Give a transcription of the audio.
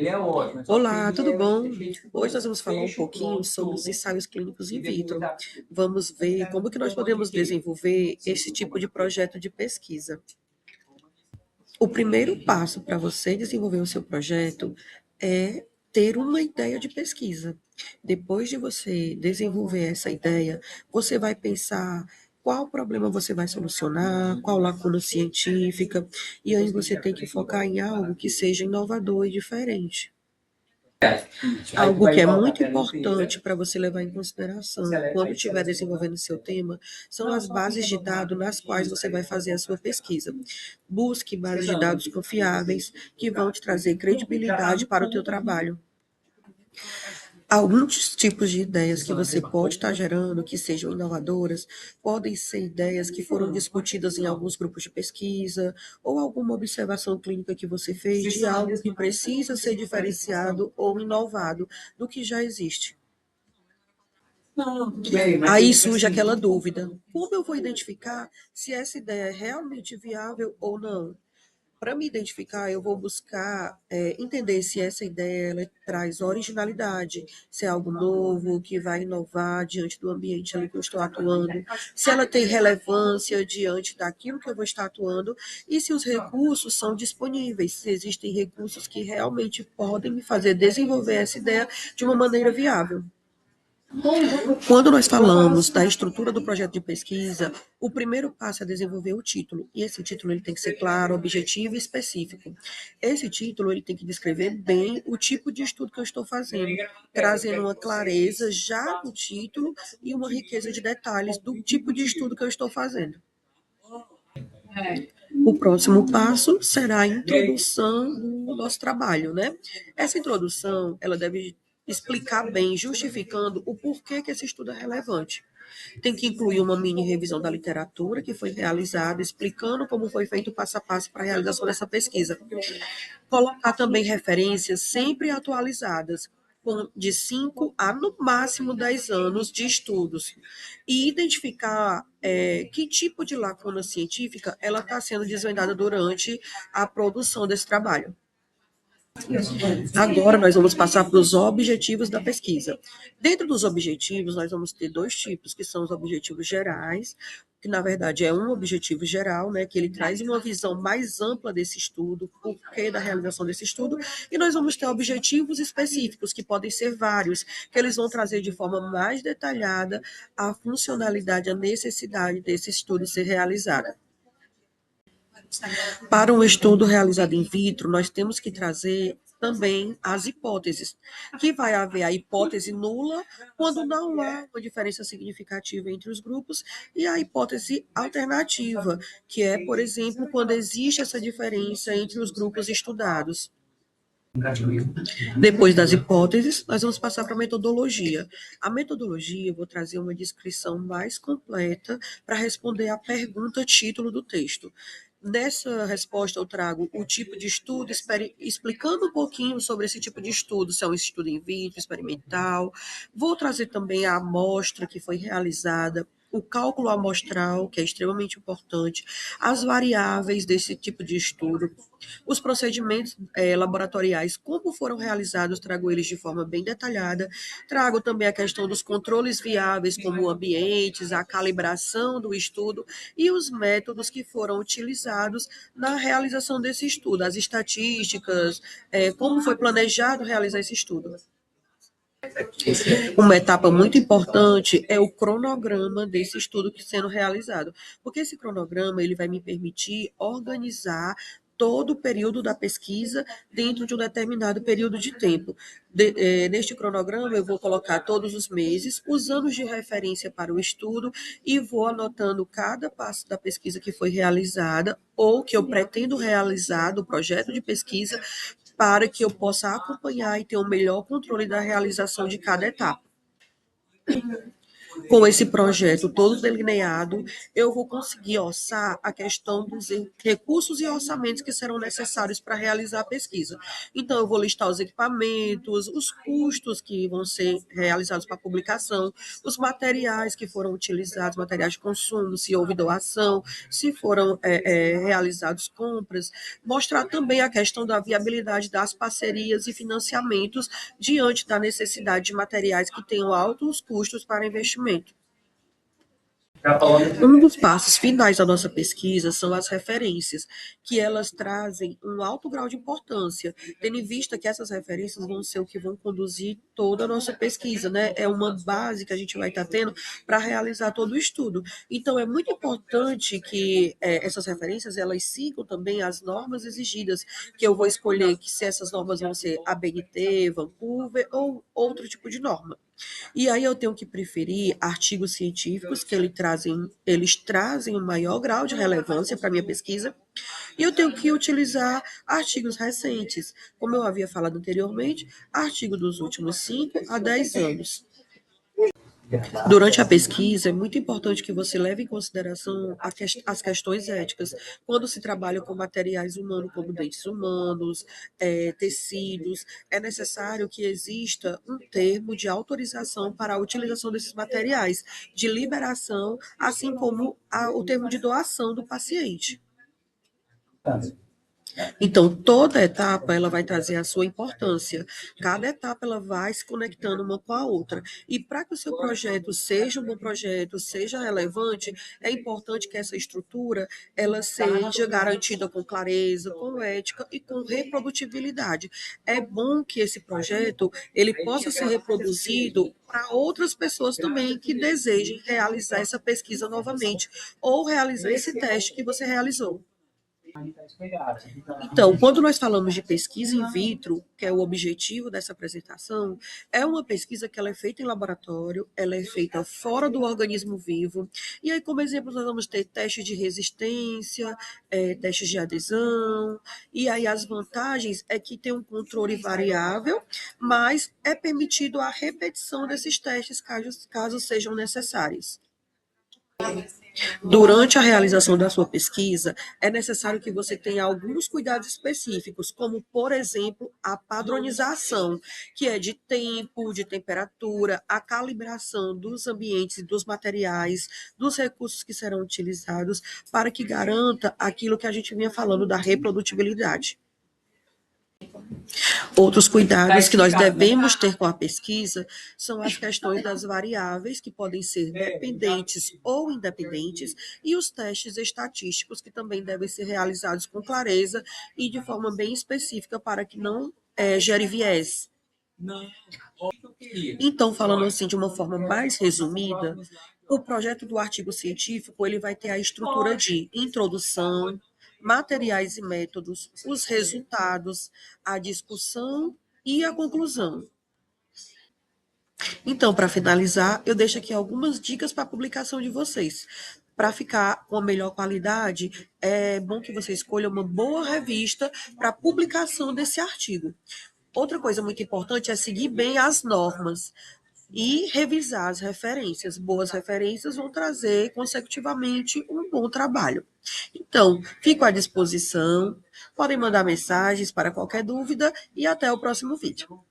Ele é ótimo. Olá, tudo bom? Hoje nós vamos falar um pouquinho sobre os ensaios clínicos in vitro. Vamos ver como que nós podemos desenvolver esse tipo de projeto de pesquisa. O primeiro passo para você desenvolver o seu projeto é ter uma ideia de pesquisa. Depois de você desenvolver essa ideia, você vai pensar qual problema você vai solucionar, qual lacuna científica, e aí você tem que focar em algo que seja inovador e diferente. Algo que é muito importante para você levar em consideração quando estiver desenvolvendo seu tema são as bases de dados nas quais você vai fazer a sua pesquisa. Busque bases de dados confiáveis que vão te trazer credibilidade para o teu trabalho. Alguns tipos de ideias que você pode estar gerando, que sejam inovadoras, podem ser ideias que foram discutidas em alguns grupos de pesquisa, ou alguma observação clínica que você fez de algo que precisa ser diferenciado ou inovado do que já existe. Aí surge aquela dúvida: como eu vou identificar se essa ideia é realmente viável ou não? Para me identificar, eu vou buscar entender se essa ideia ela traz originalidade, se é algo novo, que vai inovar diante do ambiente ali que eu estou atuando, se ela tem relevância diante daquilo que eu vou estar atuando e se os recursos são disponíveis, se existem recursos que realmente podem me fazer desenvolver essa ideia de uma maneira viável. Quando nós falamos da estrutura do projeto de pesquisa, o primeiro passo é desenvolver o título. E esse título ele tem que ser claro, objetivo e específico. Esse título ele tem que descrever bem o tipo de estudo que eu estou fazendo, trazendo uma clareza já no título e uma riqueza de detalhes do tipo de estudo que eu estou fazendo. O próximo passo será a introdução do nosso trabalho, né? Essa introdução, ela deve explicar bem, justificando o porquê que esse estudo é relevante. Tem que incluir uma mini revisão da literatura que foi realizada, explicando como foi feito o passo a passo para a realização dessa pesquisa. Colocar também referências sempre atualizadas, de 5 a no máximo 10 anos de estudos, e identificar que tipo de lacuna científica ela está sendo desvendada durante a produção desse trabalho. Agora nós vamos passar para os objetivos da pesquisa. Dentro dos objetivos, nós vamos ter dois tipos, que são os objetivos gerais, que na verdade é um objetivo geral, né, que ele traz uma visão mais ampla desse estudo, porquê da realização desse estudo, e nós vamos ter objetivos específicos, que podem ser vários, que eles vão trazer de forma mais detalhada a funcionalidade, a necessidade desse estudo ser realizado. Para um estudo realizado in vitro, nós temos que trazer também as hipóteses, que vai haver a hipótese nula quando não há uma diferença significativa entre os grupos, e a hipótese alternativa, que é, por exemplo, quando existe essa diferença entre os grupos estudados. Depois das hipóteses, nós vamos passar para a metodologia. A metodologia, eu vou trazer uma descrição mais completa para responder à pergunta título do texto. Nessa resposta, eu trago o tipo de estudo, explicando um pouquinho sobre esse tipo de estudo, se é um estudo in vitro, experimental. Vou trazer também a amostra que foi realizada, o cálculo amostral, que é extremamente importante, as variáveis desse tipo de estudo, os procedimentos laboratoriais, como foram realizados, trago eles de forma bem detalhada. Trago também a questão dos controles viáveis, como ambientes, a calibração do estudo e os métodos que foram utilizados na realização desse estudo, as estatísticas, como foi planejado realizar esse estudo. Uma etapa muito importante é o cronograma desse estudo que está sendo realizado, porque esse cronograma ele vai me permitir organizar todo o período da pesquisa dentro de um determinado período de tempo. Neste cronograma, eu vou colocar todos os meses, os anos de referência para o estudo e vou anotando cada passo da pesquisa que foi realizada ou que eu pretendo realizar do projeto de pesquisa para que eu possa acompanhar e ter o melhor controle da realização de cada etapa. Com esse projeto todo delineado, eu vou conseguir orçar a questão dos recursos e orçamentos que serão necessários para realizar a pesquisa. Então, eu vou listar os equipamentos, os custos que vão ser realizados para a publicação, os materiais que foram utilizados, materiais de consumo, se houve doação, se foram realizados compras, mostrar também a questão da viabilidade das parcerias e financiamentos diante da necessidade de materiais que tenham altos custos para investimento. Um dos passos finais da nossa pesquisa são as referências, que elas trazem um alto grau de importância, tendo em vista que essas referências vão ser o que vão conduzir toda a nossa pesquisa, né? É uma base que a gente vai estar tendo para realizar todo o estudo. Então, é muito importante que essas referências elas sigam também as normas exigidas, que eu vou escolher que se essas normas vão ser ABNT, Vancouver ou outro tipo de norma. E aí eu tenho que preferir artigos científicos que eles trazem um maior grau de relevância para a minha pesquisa, e eu tenho que utilizar artigos recentes, como eu havia falado anteriormente, artigos dos últimos 5 a 10 anos. Durante a pesquisa, é muito importante que você leve em consideração as questões éticas, quando se trabalha com materiais humanos, como dentes humanos, tecidos, é necessário que exista um termo de autorização para a utilização desses materiais, de liberação, assim como o termo de doação do paciente. Então, toda etapa ela vai trazer a sua importância. Cada etapa ela vai se conectando uma com a outra. E para que o seu projeto seja um bom projeto, seja relevante, é importante que essa estrutura ela seja garantida com clareza, com ética e com reprodutibilidade. É bom que esse projeto ele possa ser reproduzido para outras pessoas também que desejem realizar essa pesquisa novamente ou realizar esse teste que você realizou. Então, quando nós falamos de pesquisa in vitro, que é o objetivo dessa apresentação, é uma pesquisa que ela é feita em laboratório, ela é feita fora do organismo vivo, e aí, como exemplo, nós vamos ter testes de resistência, testes de adesão, e aí as vantagens é que tem um controle variável, mas é permitido a repetição desses testes caso sejam necessários. Durante a realização da sua pesquisa, é necessário que você tenha alguns cuidados específicos, como, por exemplo, a padronização, que é de tempo, de temperatura, a calibração dos ambientes e dos materiais, dos recursos que serão utilizados, para que garanta aquilo que a gente vinha falando da reprodutibilidade. Outros cuidados que nós devemos ter com a pesquisa são as questões das variáveis, que podem ser dependentes ou independentes, e os testes estatísticos, que também devem ser realizados com clareza e de forma bem específica para que não gere viés. Então, falando assim de uma forma mais resumida, o projeto do artigo científico ele vai ter a estrutura de introdução, materiais e métodos, os resultados, a discussão e a conclusão. Então, para finalizar, eu deixo aqui algumas dicas para a publicação de vocês. Para ficar com a melhor qualidade, é bom que você escolha uma boa revista para a publicação desse artigo. Outra coisa muito importante é seguir bem as normas e revisar as referências. Boas referências vão trazer consecutivamente um bom trabalho. Então, fico à disposição, podem mandar mensagens para qualquer dúvida e até o próximo vídeo.